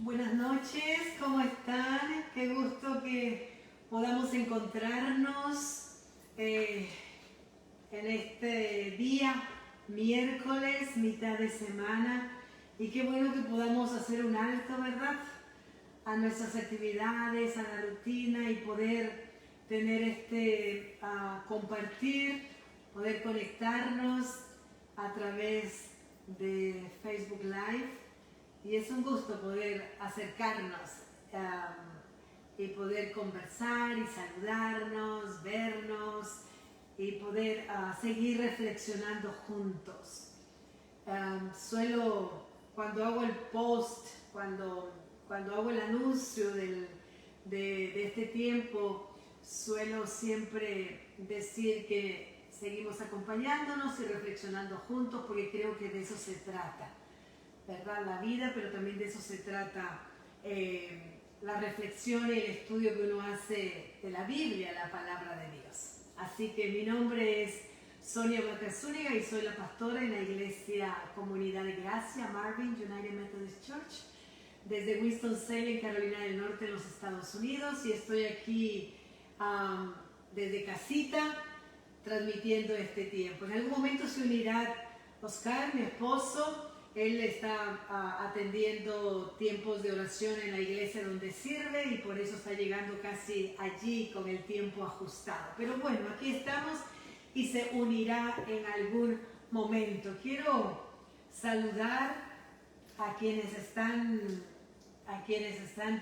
Buenas noches, ¿cómo están? Qué gusto que podamos encontrarnos en este día, miércoles, mitad de semana, y qué bueno que podamos hacer un alto, ¿verdad?, a nuestras actividades, a la rutina, y poder tener compartir, poder conectarnos a través de Facebook Live. Y es un gusto poder acercarnos y poder conversar y saludarnos, vernos y poder seguir reflexionando juntos. Cuando hago el post, cuando hago el anuncio de este tiempo, suelo siempre decir que seguimos acompañándonos y reflexionando juntos, porque creo que de eso se trata, ¿verdad? La vida, pero también de eso se trata la reflexión y el estudio que uno hace de la Biblia, la palabra de Dios. Así que mi nombre es Sonia Blanca Zúñiga y soy la pastora en la iglesia Comunidad de Gracia, Marvin United Methodist Church, desde Winston-Salem, Carolina del Norte, en los Estados Unidos, y estoy aquí desde casita transmitiendo este tiempo. En algún momento se unirá Oscar, mi esposo. Él está atendiendo tiempos de oración en la iglesia donde sirve y por eso está llegando casi allí con el tiempo ajustado. Pero bueno, aquí estamos y se unirá en algún momento. Quiero saludar a quienes están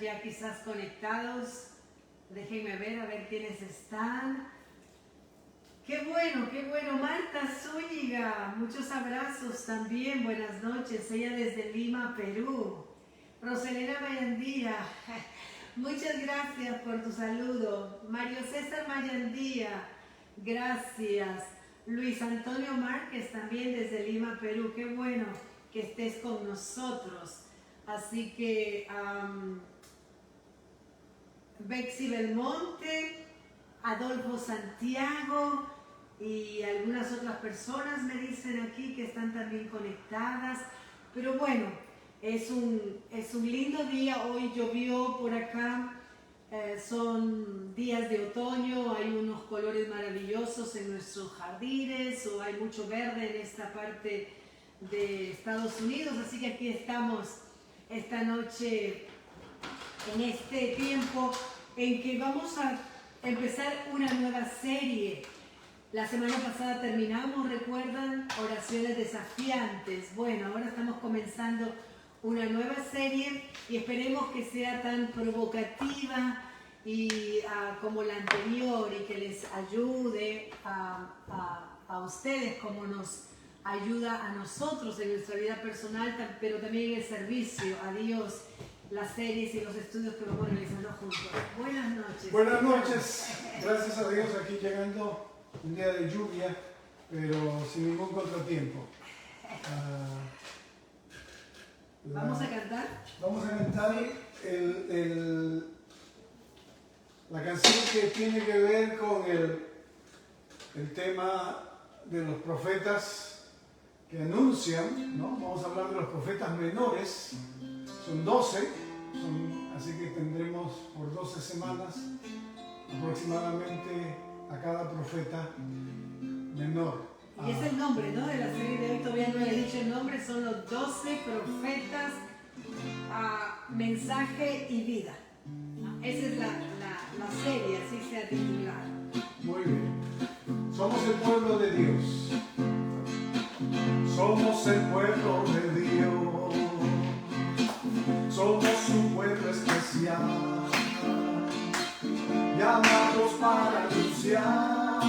ya quizás conectados. Déjenme ver, a ver quiénes están. Qué bueno, Marta Zúñiga, muchos abrazos también, buenas noches, ella desde Lima, Perú. Roselena Mayandía, muchas gracias por tu saludo. Mario César Mayandía, gracias. Luis Antonio Márquez también desde Lima, Perú, qué bueno que estés con nosotros. Así que Bexy Belmonte, Adolfo Santiago y algunas otras personas me dicen aquí que están también conectadas. Pero bueno, es un lindo día. Hoy llovió por acá, son días de otoño, hay unos colores maravillosos en nuestros jardines, o hay mucho verde en esta parte de Estados Unidos, así que aquí estamos esta noche en este tiempo en que vamos a empezar una nueva serie. La semana pasada terminamos, ¿recuerdan? Oraciones desafiantes. Bueno, ahora estamos comenzando una nueva serie y esperemos que sea tan provocativa y como la anterior, y que les ayude a ustedes como nos ayuda a nosotros en nuestra vida personal, pero también en el servicio a Dios, las series y los estudios que vamos realizando juntos. Buenas noches. Buenas noches. Gracias a Dios, aquí llegando un día de lluvia, pero sin ningún contratiempo. ¿Vamos a cantar? Vamos a cantar la canción que tiene que ver con el tema de los profetas que anuncian, ¿no? Vamos a hablar de los profetas menores. Son 12, así que tendremos por 12 semanas aproximadamente a cada profeta menor. Y es el nombre, ¿no?, de la serie de hoy. Todavía no he dicho el nombre. Son los 12 profetas, mensaje y vida. Esa es la serie, así se ha titulado. Muy bien. Somos el pueblo de Dios. Somos el pueblo de Dios. Somos un pueblo especial, llamados para anunciar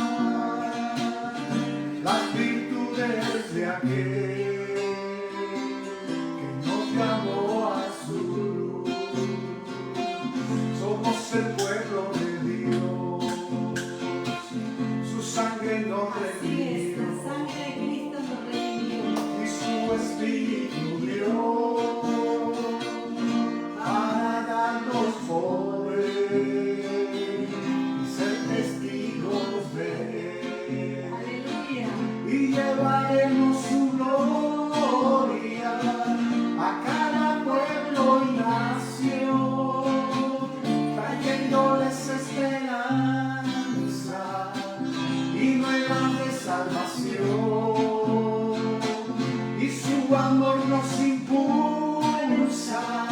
las virtudes de aquel que nos llamó a su luz. Somos el pueblo de Dios, su sangre nos redimió, la sangre de Cristo nos redimió y su Espíritu dio su amor nos impulsa,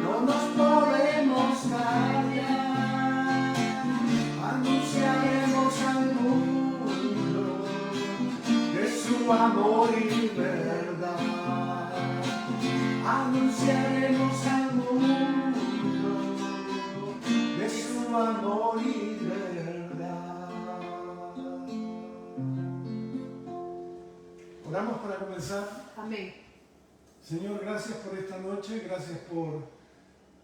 no nos podemos callar. Anunciaremos al mundo de su amor y verdad. Anunciaremos al mundo de su amor y verdad. Oramos para comenzar. Amén. Señor, gracias por esta noche, gracias por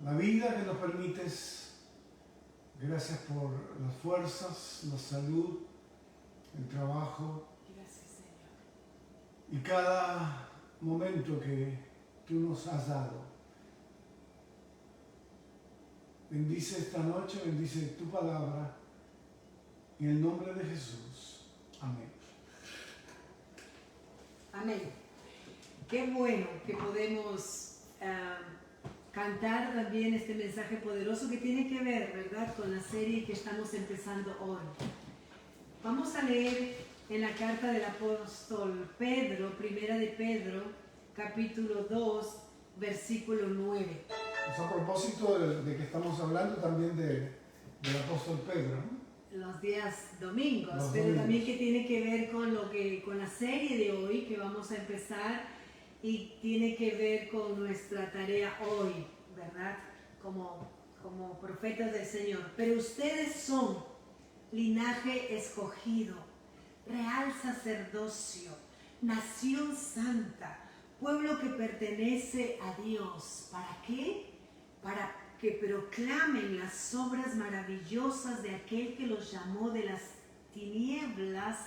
la vida que nos permites, gracias por las fuerzas, la salud, el trabajo. Gracias, Señor. Y cada momento que tú nos has dado. Bendice esta noche, bendice tu palabra, en el nombre de Jesús. Amén. Amén. Qué bueno que podemos cantar también este mensaje poderoso que tiene que ver, ¿verdad?, con la serie que estamos empezando hoy. Vamos a leer en la carta del apóstol Pedro, primera de Pedro, capítulo 2, versículo 9. Pues a propósito de que estamos hablando también del apóstol Pedro, ¿no? Los días domingos, Los pero domingos. también que tiene que ver con la serie de hoy que vamos a empezar y tiene que ver con nuestra tarea hoy, ¿verdad? Como profetas del Señor. Pero ustedes son linaje escogido, real sacerdocio, nación santa, pueblo que pertenece a Dios. ¿Para qué? Para que proclamen las obras maravillosas de aquel que los llamó de las tinieblas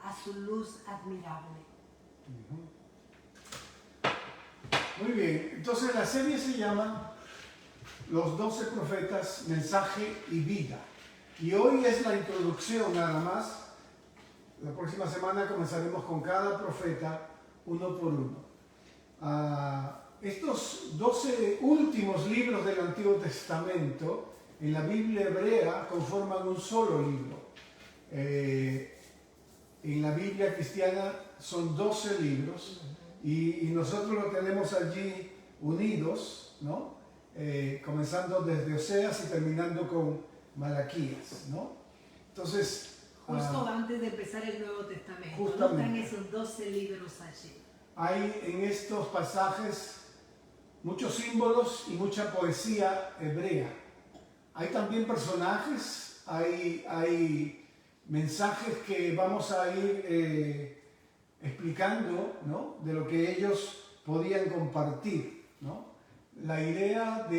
a su luz admirable. Muy bien, entonces la serie se llama Los 12 profetas, mensaje y vida. Y hoy es la introducción nada más. La próxima semana comenzaremos con cada profeta uno por uno. Estos 12 últimos libros del Antiguo Testamento en la Biblia hebrea conforman un solo libro. En la Biblia cristiana son 12 libros y nosotros lo tenemos allí unidos, ¿no? Comenzando desde Oseas y terminando con Malaquías, ¿no? Entonces, Justo antes de empezar el Nuevo Testamento, ¿no? justamente. Están esos 12 libros allí. Hay en estos pasajes muchos símbolos y mucha poesía hebrea. Hay también personajes, hay mensajes que vamos a ir explicando, ¿no?, de lo que ellos podían compartir, ¿no? La idea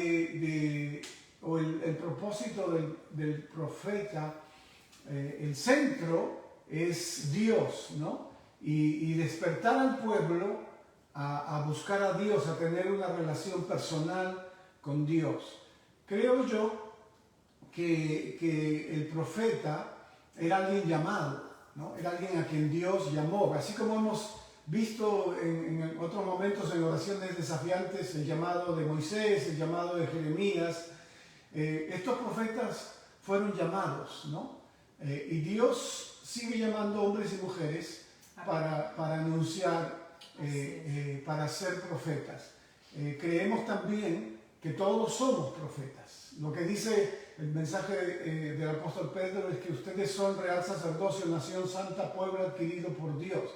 o el propósito del profeta, el centro es Dios, ¿no? Y despertar al pueblo a buscar a Dios, a tener una relación personal con Dios. Creo yo que el profeta era alguien llamado, ¿no? Era alguien a quien Dios llamó, así como hemos visto en otros momentos en oraciones desafiantes el llamado de Moisés, el llamado de Jeremías. Estos profetas fueron llamados, ¿no? Y Dios sigue llamando hombres y mujeres para anunciar, para ser profetas. Creemos también que todos somos profetas. Lo que dice el mensaje del apóstol Pedro es que ustedes son real sacerdocio, nación santa, pueblo adquirido por Dios.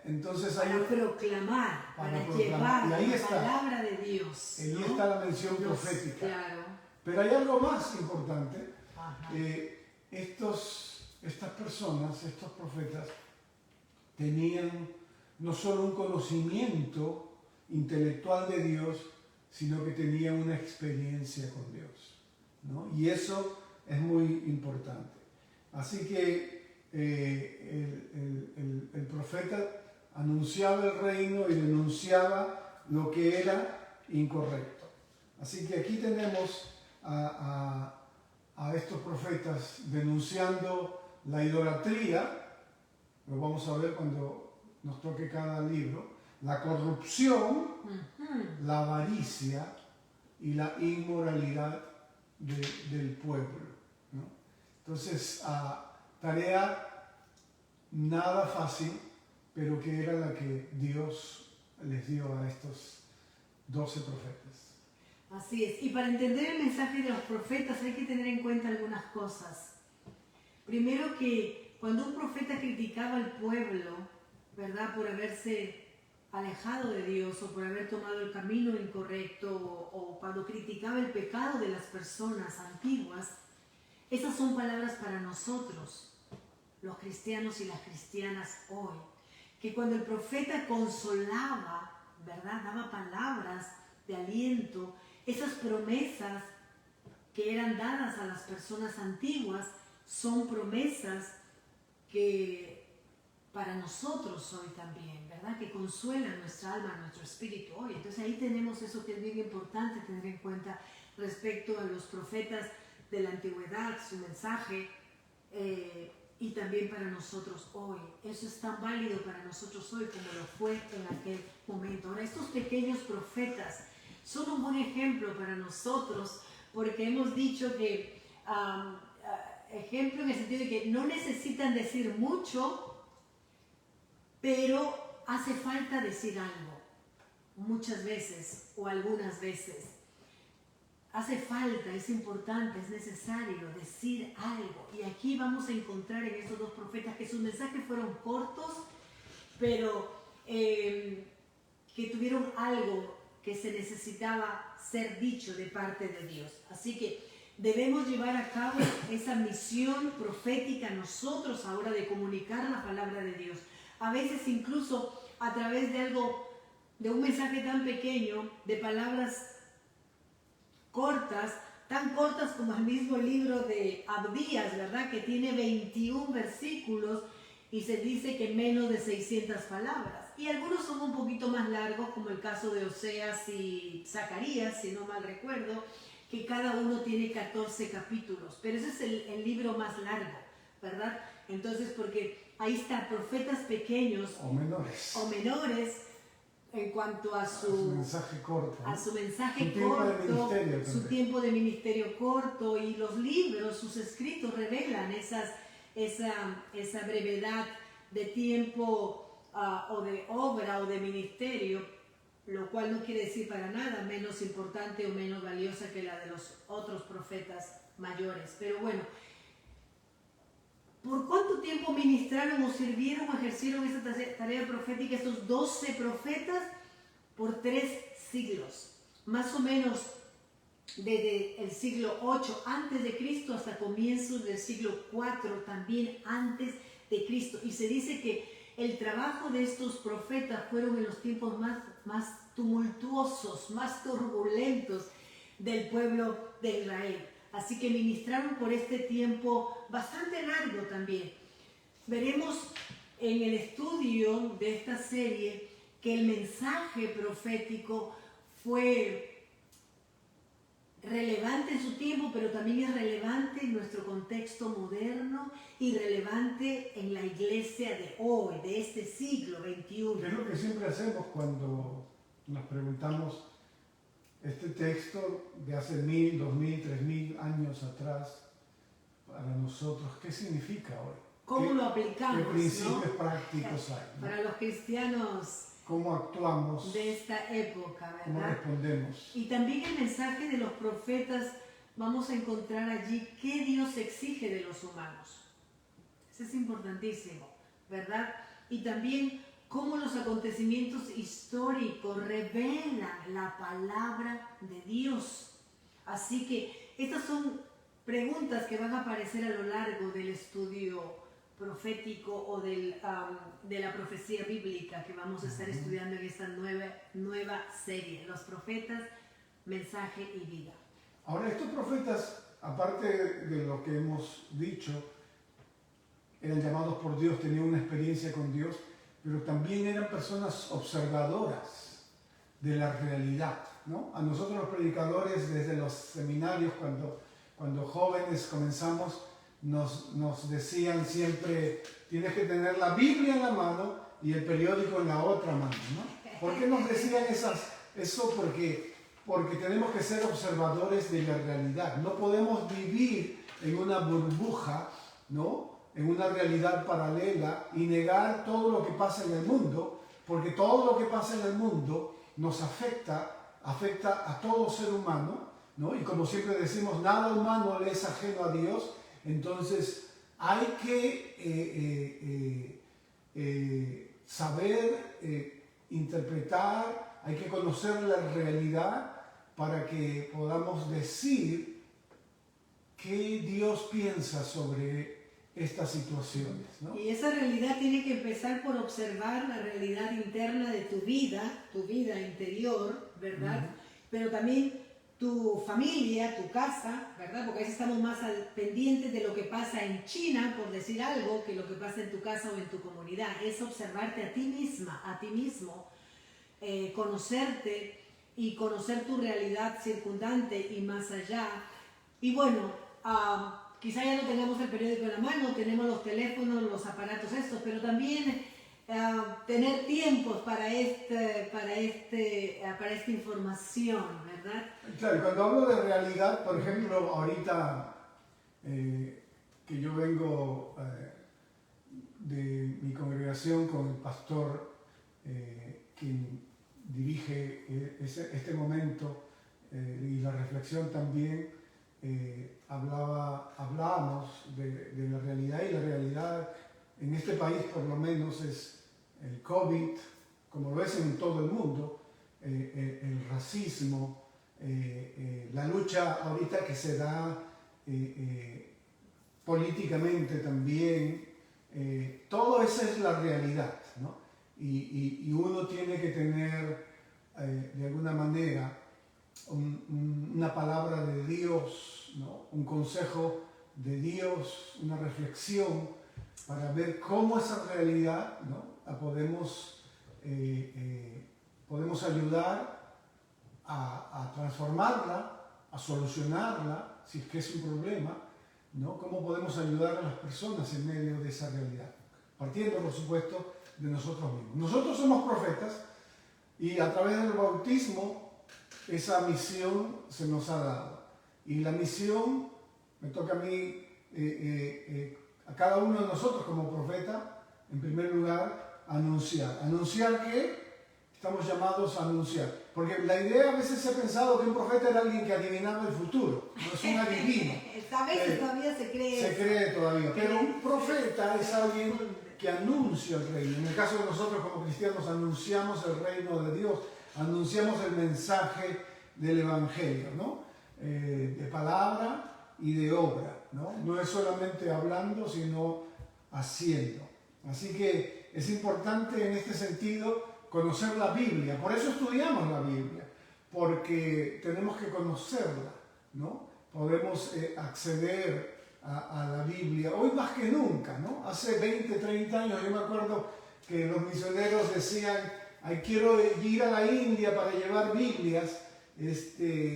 Entonces para proclamar, para llevar la palabra de Dios, ahí ¿no? está la mención Dios, profética. claro. Pero hay algo más importante. Estas personas, estos profetas, tenían no solo un conocimiento intelectual de Dios, sino que tenían una experiencia con Dios, ¿no? Y eso es muy importante. Así que el profeta anunciaba el reino y denunciaba lo que era incorrecto. Así que aquí tenemos a estos profetas denunciando la idolatría, lo vamos a ver cuando nos toque cada libro, la corrupción, la avaricia y la inmoralidad del pueblo, ¿no? Entonces, tarea nada fácil, pero que era la que Dios les dio a estos 12 profetas. Así es. Y para entender el mensaje de los profetas hay que tener en cuenta algunas cosas. Primero, que cuando un profeta criticaba al pueblo, ¿verdad?, por haberse alejado de Dios o por haber tomado el camino incorrecto, o cuando criticaba el pecado de las personas antiguas, esas son palabras para nosotros, los cristianos y las cristianas hoy. Que cuando el profeta consolaba, ¿verdad?, daba palabras de aliento, esas promesas que eran dadas a las personas antiguas son promesas que para nosotros hoy también, ¿verdad?, que consuelan nuestra alma, nuestro espíritu hoy. Entonces ahí tenemos eso que es bien importante tener en cuenta respecto a los profetas de la antigüedad, su mensaje, y también para nosotros hoy. Eso es tan válido para nosotros hoy como lo fue en aquel momento. Ahora, estos pequeños profetas son un buen ejemplo para nosotros, porque hemos dicho que, ejemplo en el sentido de que no necesitan decir mucho, pero hace falta decir algo, muchas veces o algunas veces. Hace falta, es importante, es necesario decir algo. Y aquí vamos a encontrar en estos dos profetas que sus mensajes fueron cortos, pero que tuvieron algo que se necesitaba ser dicho de parte de Dios. Así que debemos llevar a cabo esa misión profética nosotros ahora de comunicar la palabra de Dios. A veces incluso a través de algo, de un mensaje tan pequeño, de palabras cortas, tan cortas como el mismo libro de Abdías, ¿verdad?, que tiene 21 versículos y se dice que menos de 600 palabras. Y algunos son un poquito más largos, como el caso de Oseas y Zacarías, si no mal recuerdo, que cada uno tiene 14 capítulos. Pero ese es el libro más largo, ¿verdad? Entonces, porque ahí está, profetas pequeños O menores. En cuanto a su mensaje corto, ¿no? A su mensaje su corto, su tiempo de ministerio corto, y los libros, sus escritos revelan esa brevedad de tiempo o de obra o de ministerio, lo cual no quiere decir para nada menos importante o menos valiosa que la de los otros profetas mayores. Pero bueno, ¿por cuánto tiempo ministraron o sirvieron o ejercieron esa tarea profética estos 12 profetas? Por 3 siglos, más o menos desde el siglo 8 antes de Cristo hasta comienzos del siglo 4 también antes de Cristo. Y se dice que el trabajo de estos profetas fueron en los tiempos más tumultuosos, más turbulentos del pueblo de Israel. Así que ministraron por este tiempo bastante largo también. Veremos en el estudio de esta serie que el mensaje profético fue relevante en su tiempo, pero también es relevante en nuestro contexto moderno y relevante en la iglesia de hoy, de este siglo XXI. ¿Qué es lo que siempre hacemos cuando nos preguntamos este texto de hace 1000, 2000, 3000 años atrás, para nosotros, qué significa hoy? ¿Cómo lo aplicamos? ¿Qué principios prácticos hay, ¿no? Para los cristianos, ¿cómo actuamos? De esta época, ¿verdad? ¿Cómo respondemos? Y también el mensaje de los profetas, vamos a encontrar allí qué Dios exige de los humanos. Eso es importantísimo, ¿verdad? Y también cómo los acontecimientos históricos revelan la palabra de Dios. Así que estas son preguntas que van a aparecer a lo largo del estudio profético o de la profecía bíblica que vamos a estar estudiando en esta nueva serie, los profetas, mensaje y vida. Ahora, estos profetas, aparte de lo que hemos dicho, eran llamados por Dios, tenían una experiencia con Dios, pero también eran personas observadoras de la realidad, ¿no? A nosotros los predicadores, desde los seminarios, cuando jóvenes comenzamos, nos decían siempre, tienes que tener la Biblia en la mano y el periódico en la otra mano, ¿no? ¿Por qué nos decían eso? Porque tenemos que ser observadores de la realidad. No podemos vivir en una burbuja, ¿no? en una realidad paralela y negar todo lo que pasa en el mundo, porque todo lo que pasa en el mundo nos afecta a todo ser humano, ¿no? Y como siempre decimos, nada humano le es ajeno a Dios. Entonces hay que saber interpretar, hay que conocer la realidad para que podamos decir qué Dios piensa sobre estas situaciones, ¿no? Y esa realidad tiene que empezar por observar la realidad interna de tu vida interior, ¿verdad? Pero también tu familia, tu casa, ¿verdad? Porque a veces estamos más pendientes de lo que pasa en China, por decir algo, que lo que pasa en tu casa o en tu comunidad. Es observarte a ti misma, a ti mismo, conocerte y conocer tu realidad circundante y más allá. Y bueno, quizá ya no tengamos el periódico en la mano, tenemos los teléfonos, los aparatos estos, pero también tener tiempos para esta información, ¿verdad? Claro, cuando hablo de realidad, por ejemplo, ahorita que yo vengo de mi congregación con el pastor quien dirige este momento y la reflexión también, hablábamos de la realidad, y la realidad en este país por lo menos es el COVID, como lo es en todo el mundo, el racismo, la lucha ahorita que se da políticamente también, todo eso es la realidad, ¿no? Y uno tiene que tener de alguna manera una palabra de Dios, ¿no? Un consejo de Dios, una reflexión para ver cómo esa realidad, ¿no? La podemos ayudar a transformarla, a solucionarla, si es que es un problema, ¿no? Cómo podemos ayudar a las personas en medio de esa realidad, partiendo por supuesto de nosotros mismos. Nosotros somos profetas y a través del bautismo esa misión se nos ha dado. Y la misión me toca a mí, a cada uno de nosotros como profeta, en primer lugar, anunciar. ¿Anunciar qué? Estamos llamados a anunciar. Porque la idea a veces se ha pensado que un profeta era alguien que adivinaba el futuro. No es un adivino. A veces todavía se cree. Se cree todavía. Pero un profeta es alguien que anuncia el reino. En el caso de nosotros como cristianos anunciamos el reino de Dios. Anunciamos el mensaje del Evangelio, ¿no? De palabra y de obra, ¿no? No es solamente hablando, sino haciendo. Así que es importante en este sentido conocer la Biblia. Por eso estudiamos la Biblia, porque tenemos que conocerla, ¿no? Podemos acceder a la Biblia, hoy más que nunca, ¿no? Hace 20, 30 años yo me acuerdo que los misioneros decían: ay, quiero ir a la India para llevar Biblias,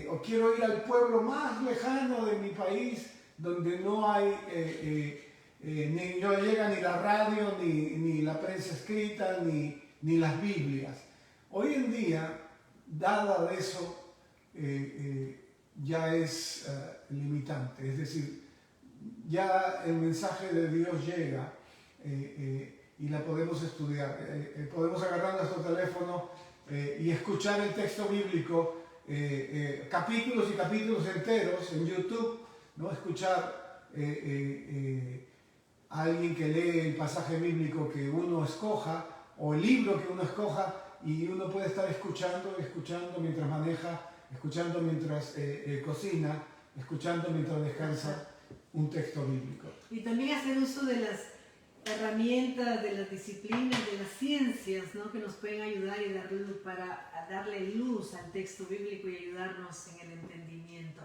o quiero ir al pueblo más lejano de mi país, donde no hay, no llega ni la radio, ni la prensa escrita, ni las Biblias. Hoy en día, dada de eso, ya es limitante, es decir, ya el mensaje de Dios llega y la podemos estudiar. Podemos agarrar nuestro teléfono y escuchar el texto bíblico, capítulos y capítulos enteros en YouTube, ¿no? Escuchar a alguien que lee el pasaje bíblico que uno escoja o el libro que uno escoja, y uno puede estar escuchando mientras maneja, escuchando mientras cocina, escuchando mientras descansa un texto bíblico. Y también hacer uso de las herramientas, de las disciplinas, de las ciencias, ¿no? Que nos pueden ayudar y darle luz al texto bíblico y ayudarnos en el entendimiento.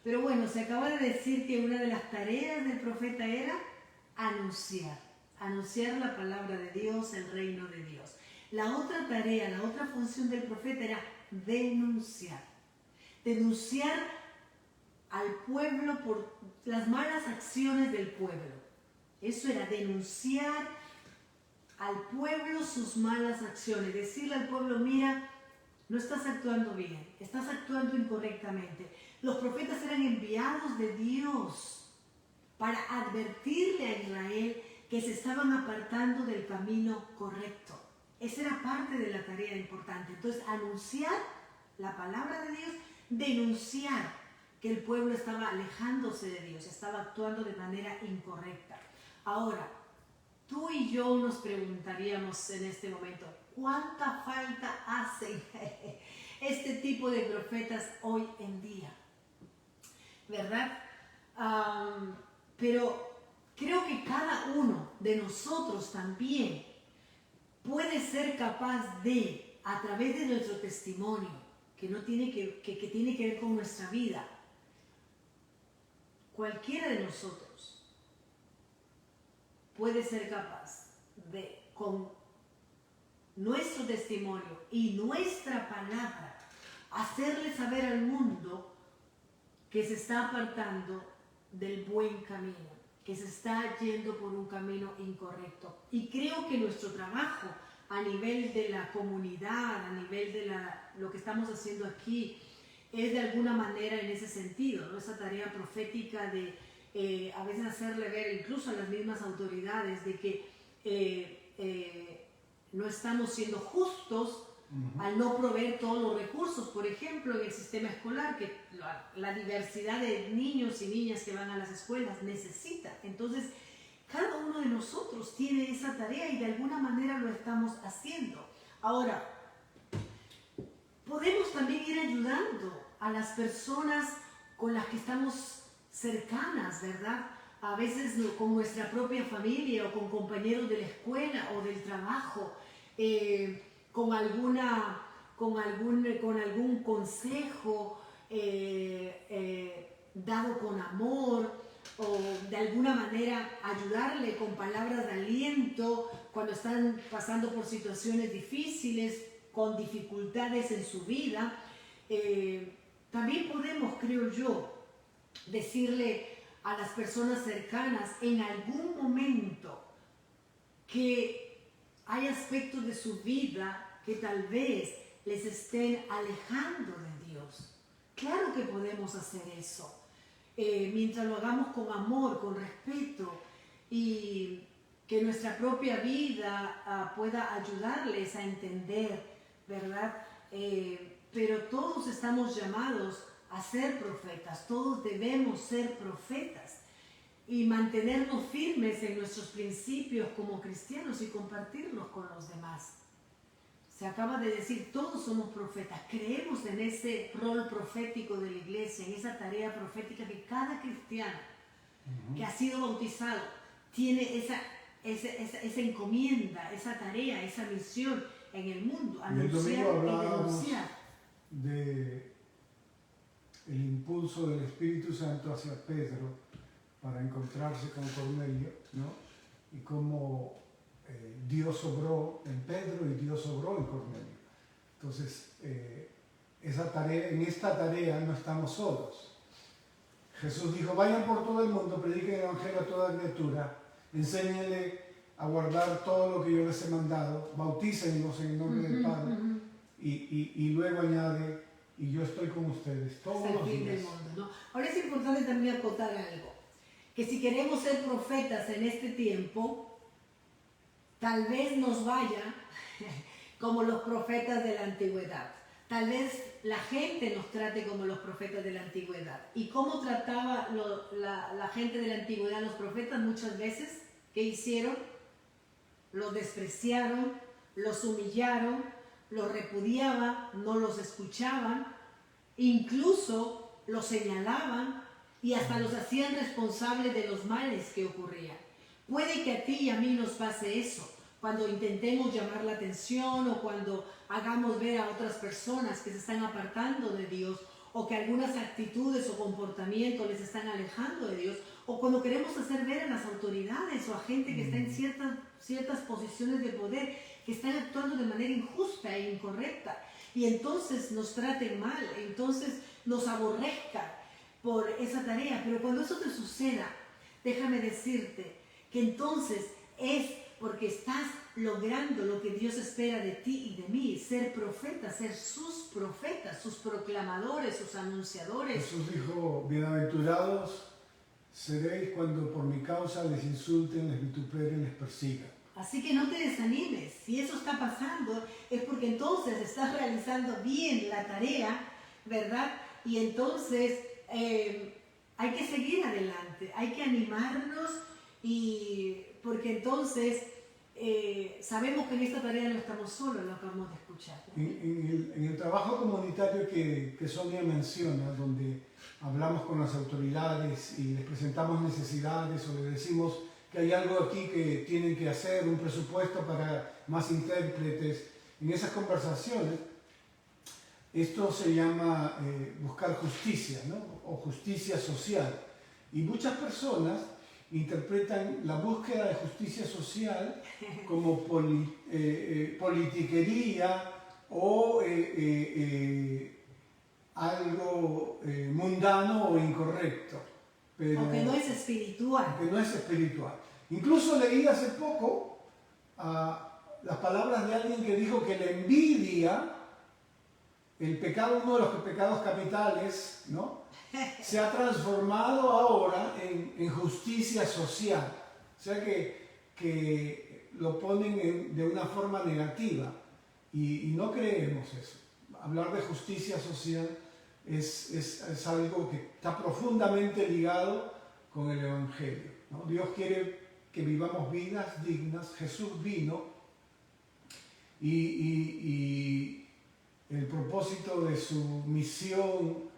Pero bueno, se acaba de decir que una de las tareas del profeta era anunciar la palabra de Dios, el reino de Dios. La otra tarea, la otra función del profeta era denunciar al pueblo por las malas acciones del pueblo. Eso era denunciar al pueblo sus malas acciones, decirle al pueblo: mira, no estás actuando bien, estás actuando incorrectamente. Los profetas eran enviados de Dios para advertirle a Israel que se estaban apartando del camino correcto. Esa era parte de la tarea importante. Entonces, anunciar la palabra de Dios, denunciar que el pueblo estaba alejándose de Dios, estaba actuando de manera incorrecta. Ahora, tú y yo nos preguntaríamos en este momento, ¿cuánta falta hacen este tipo de profetas hoy en día? ¿Verdad? Pero creo que cada uno de nosotros también puede ser capaz de, a través de nuestro testimonio, que tiene que ver con nuestra vida, cualquiera de nosotros puede ser capaz de, con nuestro testimonio y nuestra palabra, hacerle saber al mundo que se está apartando del buen camino, que se está yendo por un camino incorrecto. Y creo que nuestro trabajo a nivel de la comunidad, a nivel de lo que estamos haciendo aquí, es de alguna manera en ese sentido, ¿no? Esa tarea profética de a veces hacerle ver incluso a las mismas autoridades de que no estamos siendo justos al no proveer todos los recursos, por ejemplo, en el sistema escolar, que la diversidad de niños y niñas que van a las escuelas necesita. Entonces, cada uno de nosotros tiene esa tarea y de alguna manera lo estamos haciendo. Ahora, podemos también ir ayudando a las personas con las que estamos cercanas, ¿verdad? A veces con nuestra propia familia o con compañeros de la escuela o del trabajo, con algún consejo dado con amor, o de alguna manera ayudarle con palabras de aliento cuando están pasando por situaciones difíciles, con dificultades en su vida. También podemos, creo yo, decirle a las personas cercanas en algún momento que hay aspectos de su vida que tal vez les estén alejando de Dios. Claro que podemos hacer eso. Mientras lo hagamos con amor, con respeto, y que nuestra propia vida pueda ayudarles a entender, ¿verdad? Pero todos estamos llamados a ser profetas, todos debemos ser profetas y mantenernos firmes en nuestros principios como cristianos y compartirlos con los demás. Se acaba de decir, todos somos profetas, creemos en ese rol profético de la iglesia, en esa tarea profética que cada cristiano que ha sido bautizado tiene esa encomienda, esa tarea, esa misión en el mundo, anunciar y denunciar. De el impulso del Espíritu Santo hacia Pedro para encontrarse con Cornelio, ¿no? Y cómo Dios obró en Pedro y Dios obró en Cornelio. Entonces, en esta tarea no estamos solos. Jesús dijo, vayan por todo el mundo, prediquen el Evangelio a toda criatura, enséñenle a guardar todo lo que yo les he mandado, bautícenlos en el nombre del Padre, y luego añade, y yo estoy con ustedes todos los días. Del mundo, ¿no? Ahora es importante también acotar algo, que si queremos ser profetas en este tiempo, tal vez nos vaya como los profetas de la antigüedad. Tal vez la gente nos trate como los profetas de la antigüedad. ¿Y cómo trataba la gente de la antigüedad a los profetas? Muchas veces, ¿qué hicieron? Los despreciaron, los humillaron, los repudiaban, no los escuchaban, incluso los señalaban y hasta los hacían responsables de los males que ocurrían. Puede que a ti y a mí nos pase eso, cuando intentemos llamar la atención o cuando hagamos ver a otras personas que se están apartando de Dios o que algunas actitudes o comportamientos les están alejando de Dios, o cuando queremos hacer ver a las autoridades o a gente que está en ciertas posiciones de poder que están actuando de manera injusta e incorrecta y entonces nos traten mal, entonces nos aborrezcan por esa tarea. Pero cuando eso te suceda, déjame decirte que entonces es porque estás logrando lo que Dios espera de ti y de mí, ser profetas, ser sus profetas, sus proclamadores, sus anunciadores. Jesús dijo, bienaventurados seréis cuando por mi causa les insulten, les vituperen, les persigan. Así que no te desanimes. Si eso está pasando, es porque entonces estás realizando bien la tarea, ¿verdad? Y entonces hay que seguir adelante, hay que animarnos, y porque entonces sabemos que en esta tarea no estamos solos, lo acabamos de escuchar. En el trabajo comunitario que Sonia menciona, donde hablamos con las autoridades y les presentamos necesidades o les decimos que hay algo aquí que tienen que hacer, un presupuesto para más intérpretes, en esas conversaciones, esto se llama buscar justicia, ¿no? O justicia social. Y muchas personas interpretan la búsqueda de justicia social como politiquería o algo mundano o incorrecto. Pero, aunque no es espiritual. Que no es espiritual. Incluso leí hace poco las palabras de alguien que dijo que la envidia, el pecado, uno de los pecados capitales, ¿no?, se ha transformado ahora en justicia social. O sea que lo ponen de una forma negativa y no creemos eso. Hablar de justicia social es algo que está profundamente ligado con el Evangelio, ¿no? Dios quiere que vivamos vidas dignas. Jesús vino y el propósito de su misión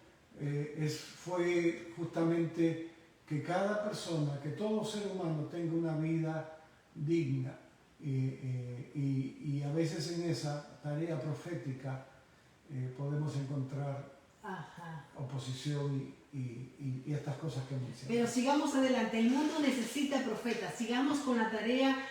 fue justamente que cada persona, que todo ser humano tenga una vida digna, y a veces en esa tarea profética podemos encontrar oposición y estas cosas que mencionamos. Pero sigamos adelante, el mundo necesita profetas, sigamos con la tarea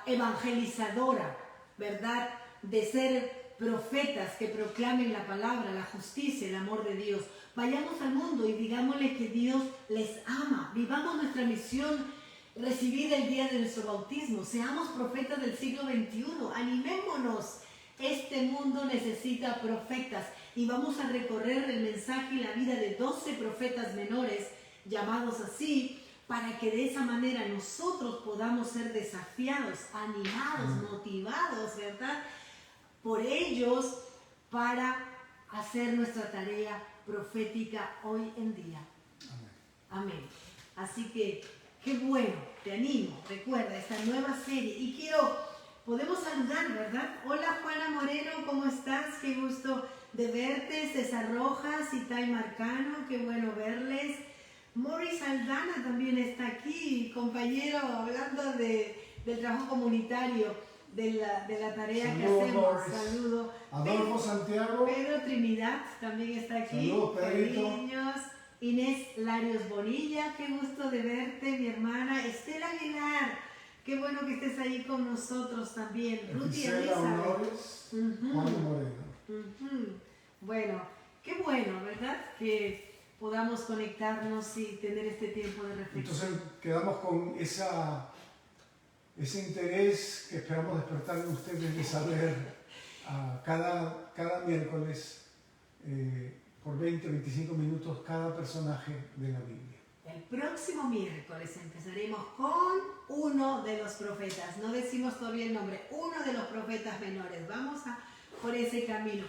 evangelizadora, ¿verdad? De ser profetas que proclamen la palabra, la justicia, el amor de Dios. Vayamos al mundo y digámosle que Dios les ama. Vivamos nuestra misión recibida el día de nuestro bautismo. Seamos profetas del siglo XXI. Animémonos. Este mundo necesita profetas. Y vamos a recorrer el mensaje y la vida de 12 profetas menores, llamados así, para que de esa manera nosotros podamos ser desafiados, animados, motivados, ¿verdad?, por ellos, para hacer nuestra tarea profética hoy en día. Amén. Así que, qué bueno, te animo, recuerda esta nueva serie. Y podemos saludar, ¿verdad? Hola Juana Moreno, ¿cómo estás? Qué gusto de verte. César Rojas y Tai Marcano, qué bueno verles. Morris Aldana también está aquí, compañero, hablando del trabajo comunitario. De la tarea que hacemos. Saludo. Adolfo Santiago. Pedro Trinidad también está aquí. Saludos, Pedrito. Cariños. Inés Larios Bonilla, qué gusto de verte, mi hermana. Estela Aguilar, qué bueno que estés ahí con nosotros también. Ruti Honores, Juan Moreno. Bueno, qué bueno, ¿verdad? Que podamos conectarnos y tener este tiempo de reflexión. Entonces quedamos con ese interés que esperamos despertar en ustedes de saber cada miércoles, por 20-25 minutos, cada personaje de la Biblia. El próximo miércoles empezaremos con uno de los profetas. No decimos todavía el nombre, uno de los profetas menores. Vamos por ese camino.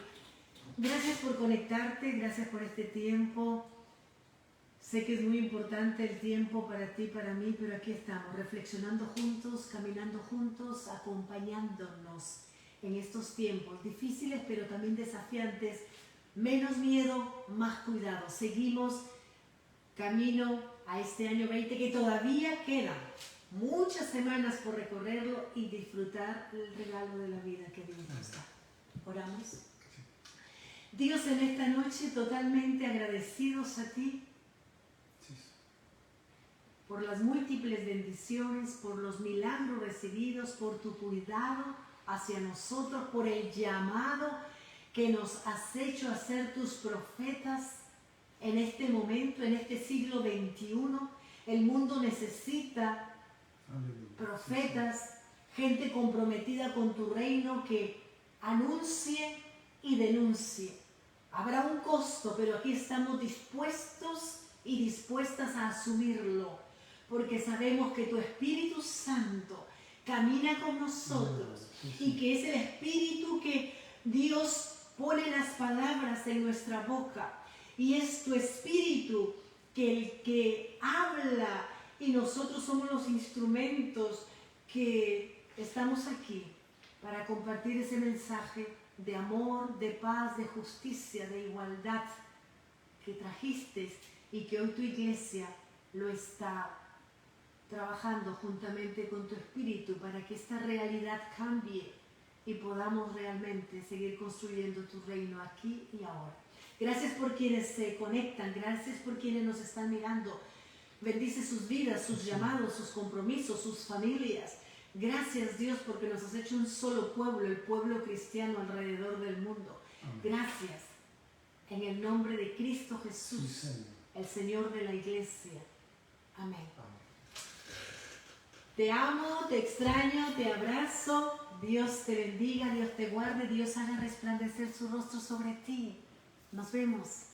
Gracias por conectarte, gracias por este tiempo. Sé que es muy importante el tiempo para ti, para mí, pero aquí estamos, reflexionando juntos, caminando juntos, acompañándonos en estos tiempos difíciles, pero también desafiantes. Menos miedo, más cuidado. Seguimos camino a este año 20, que todavía quedan muchas semanas por recorrerlo y disfrutar el regalo de la vida que Dios nos da. ¿Oramos? Dios, en esta noche totalmente agradecidos a ti, por las múltiples bendiciones, por los milagros recibidos, por tu cuidado hacia nosotros, por el llamado que nos has hecho a ser tus profetas en este momento, en este siglo XXI. El mundo necesita profetas, gente comprometida con tu reino que anuncie y denuncie. Habrá un costo, pero aquí estamos dispuestos y dispuestas a asumirlo, porque sabemos que tu Espíritu Santo camina con nosotros y que es el Espíritu que Dios pone las palabras en nuestra boca, y es tu Espíritu el que habla, y nosotros somos los instrumentos que estamos aquí para compartir ese mensaje de amor, de paz, de justicia, de igualdad que trajiste y que hoy tu iglesia lo está trabajando juntamente con tu Espíritu para que esta realidad cambie y podamos realmente seguir construyendo tu reino aquí y ahora. Gracias por quienes se conectan, gracias por quienes nos están mirando. Bendice sus vidas, sus llamados, sus compromisos, sus familias. Gracias, Dios, porque nos has hecho un solo pueblo, el pueblo cristiano alrededor del mundo. Gracias. En el nombre de Cristo Jesús, el Señor de la iglesia. Amén. Te amo, te extraño, te abrazo. Dios te bendiga, Dios te guarde, Dios haga resplandecer su rostro sobre ti. Nos vemos.